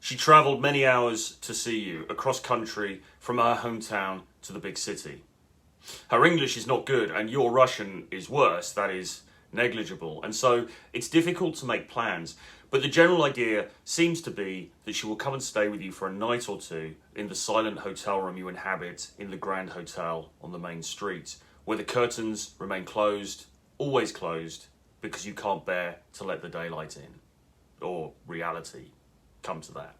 She travelled many hours to see you, across country, from her hometown to the big city. Her English is not good, and your Russian is worse, that is, negligible, and so it's difficult to make plans, but the general idea seems to be that she will come and stay with you for a night or two in the silent hotel room you inhabit in the Grand Hotel on the main street, where the curtains remain closed, always closed, because you can't bear to let the daylight in, or reality come to that.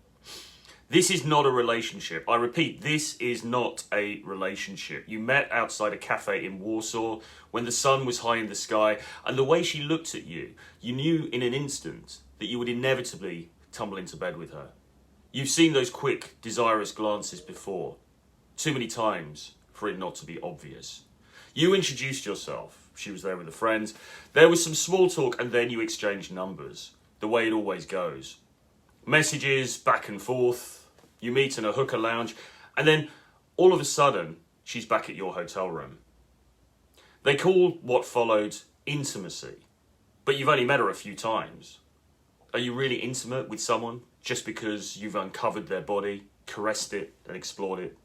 This is not a relationship. I repeat, this is not a relationship. You met outside a cafe in Warsaw when the sun was high in the sky, and the way she looked at you, you knew in an instant that you would inevitably tumble into bed with her. You've seen those quick, desirous glances before, too many times for it not to be obvious. You introduced yourself. She was there with a friend. There was some small talk, and then you exchanged numbers, the way it always goes. Messages back and forth. You meet in a hooker lounge, and then all of a sudden, she's back at your hotel room. They call what followed intimacy, but you've only met her a few times. Are you really intimate with someone just because you've uncovered their body, caressed it, and explored it?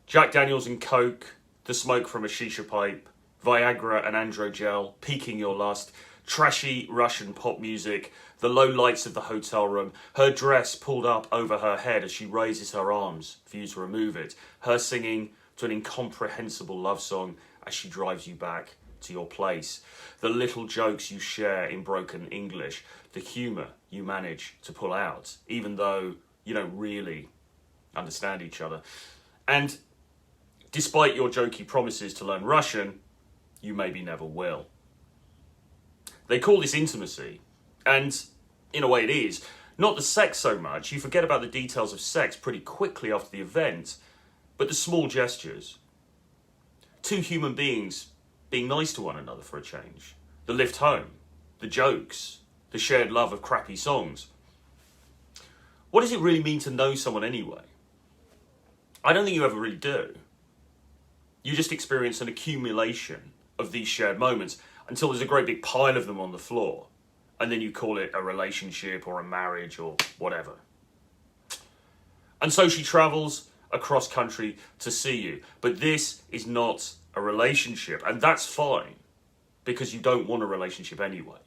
Jack Daniels and Coke, the smoke from a shisha pipe, Viagra and androgel, piquing your lust, trashy Russian pop music, the low lights of the hotel room, her dress pulled up over her head as she raises her arms for you to remove it, her singing to an incomprehensible love song as she drives you back to your place, the little jokes you share in broken English, the humour you manage to pull out, even though you don't really understand each other. And despite your jokey promises to learn Russian, you maybe never will. They call this intimacy, and in a way it is. Not the sex so much, you forget about the details of sex pretty quickly after the event, but the small gestures. Two human beings being nice to one another for a change. The lift home, the jokes, the shared love of crappy songs. What does it really mean to know someone anyway? I don't think you ever really do. You just experience an accumulation of these shared moments until there's a great big pile of them on the floor. And then you call it a relationship or a marriage or whatever. And so she travels across country to see you. But this is not a relationship. And that's fine, because you don't want a relationship anyway.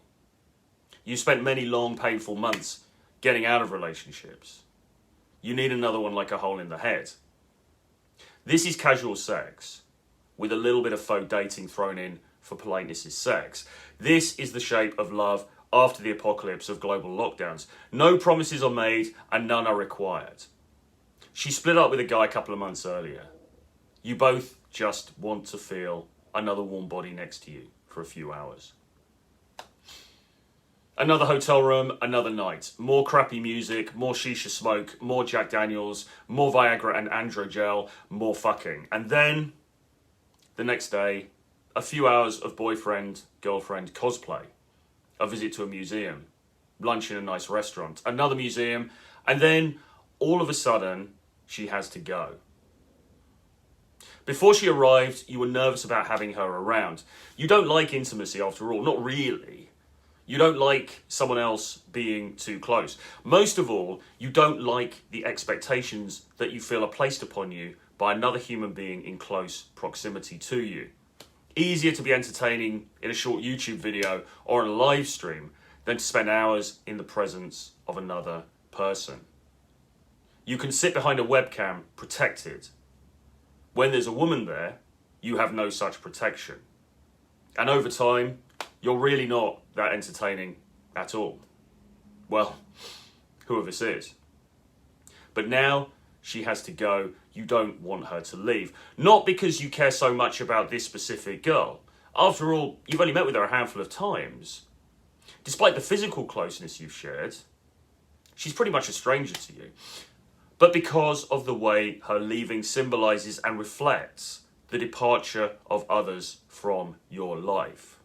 You spent many long, painful months getting out of relationships. You need another one like a hole in the head. This is casual sex, with a little bit of faux dating thrown in for politeness' sex. This is the shape of love after the apocalypse of global lockdowns. No promises are made and none are required. She split up with a guy a couple of months earlier. You both just want to feel another warm body next to you for a few hours. Another hotel room, another night. More crappy music, more shisha smoke, more Jack Daniels, more Viagra and androgel, more fucking. And then, the next day, a few hours of boyfriend, girlfriend cosplay. A visit to a museum. Lunch in a nice restaurant. Another museum. And then, all of a sudden, she has to go. Before she arrived, you were nervous about having her around. You don't like intimacy after all, not really. You don't like someone else being too close. Most of all, you don't like the expectations that you feel are placed upon you by another human being in close proximity to you. Easier to be entertaining in a short YouTube video or on a live stream than to spend hours in the presence of another person. You can sit behind a webcam protected. When there's a woman there, you have no such protection. And over time, you're really not that entertaining at all. Well, who of us is? But now she has to go. You don't want her to leave. Not because you care so much about this specific girl. After all, you've only met with her a handful of times. Despite the physical closeness you've shared, she's pretty much a stranger to you. But because of the way her leaving symbolises and reflects the departure of others from your life.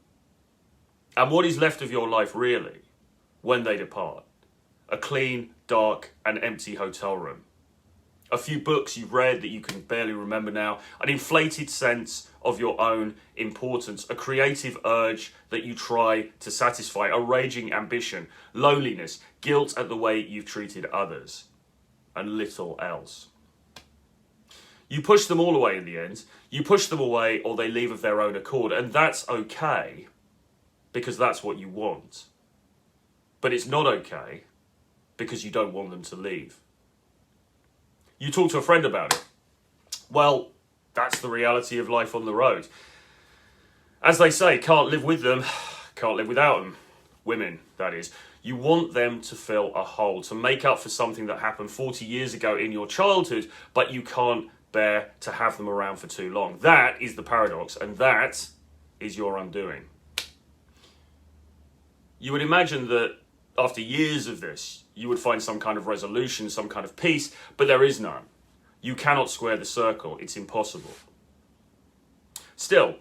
And what is left of your life really when they depart? A clean, dark and empty hotel room. a few books you've read that you can barely remember now, an inflated sense of your own importance, a creative urge that you try to satisfy, a raging ambition, loneliness, guilt at the way you've treated others, and little else. You push them all away in the end. You push them away or they leave of their own accord, and that's okay because that's what you want. But it's not okay because you don't want them to leave. You talk to a friend about it. Well, that's the reality of life on the road. As they say, can't live with them, can't live without them. Women, that is. You want them to fill a hole, to make up for something that happened 40 years ago in your childhood, but you can't bear to have them around for too long. That is the paradox, and that is your undoing. You would imagine that after years of this, you would find some kind of resolution, some kind of peace, but there is none. You cannot square the circle. It's impossible. Still,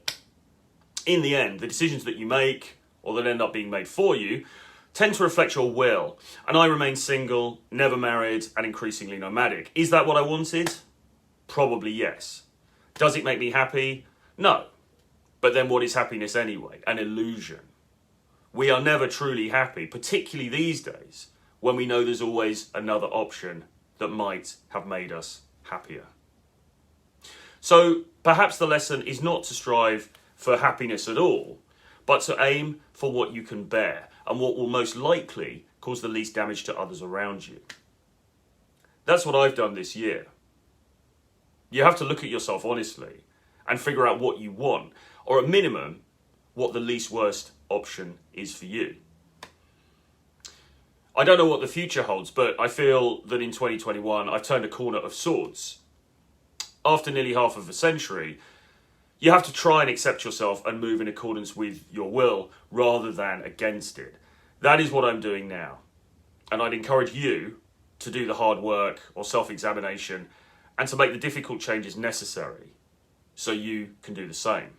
in the end, the decisions that you make, or that end up being made for you, tend to reflect your will. And I remain single, never married, and increasingly nomadic. Is that what I wanted? Probably yes. Does it make me happy? No. But then what is happiness anyway? An illusion. We are never truly happy, particularly these days, when we know there's always another option that might have made us happier. So perhaps the lesson is not to strive for happiness at all, but to aim for what you can bear and what will most likely cause the least damage to others around you. That's what I've done this year. You have to look at yourself honestly and figure out what you want, or at minimum, what the least worst option is for you. I don't know what the future holds, but I feel that in 2021 I've turned a corner of sorts. After nearly half of a century, you have to try and accept yourself and move in accordance with your will rather than against it. That is what I'm doing now. And I'd encourage you to do the hard work or self-examination and to make the difficult changes necessary so you can do the same.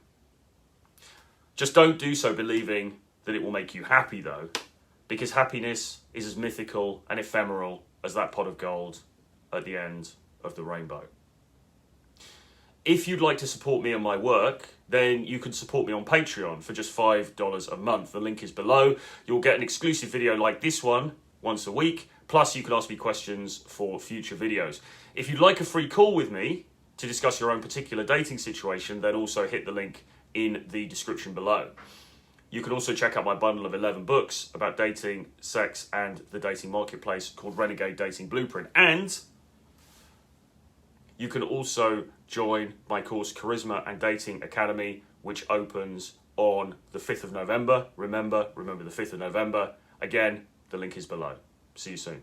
Just don't do so believing that it will make you happy though, because happiness is as mythical and ephemeral as that pot of gold at the end of the rainbow. If you'd like to support me and my work, then you can support me on Patreon for just $5 a month. The link is below. You'll get an exclusive video like this one once a week, plus you can ask me questions for future videos. If you'd like a free call with me to discuss your own particular dating situation, then also hit the link in the description below. You can also check out my bundle of 11 books about dating, sex, and the dating marketplace called Renegade Dating Blueprint. And you can also join my course Charisma and Dating Academy, which opens on the 5th of November. Remember the 5th of November. Again, the link is below. See you soon.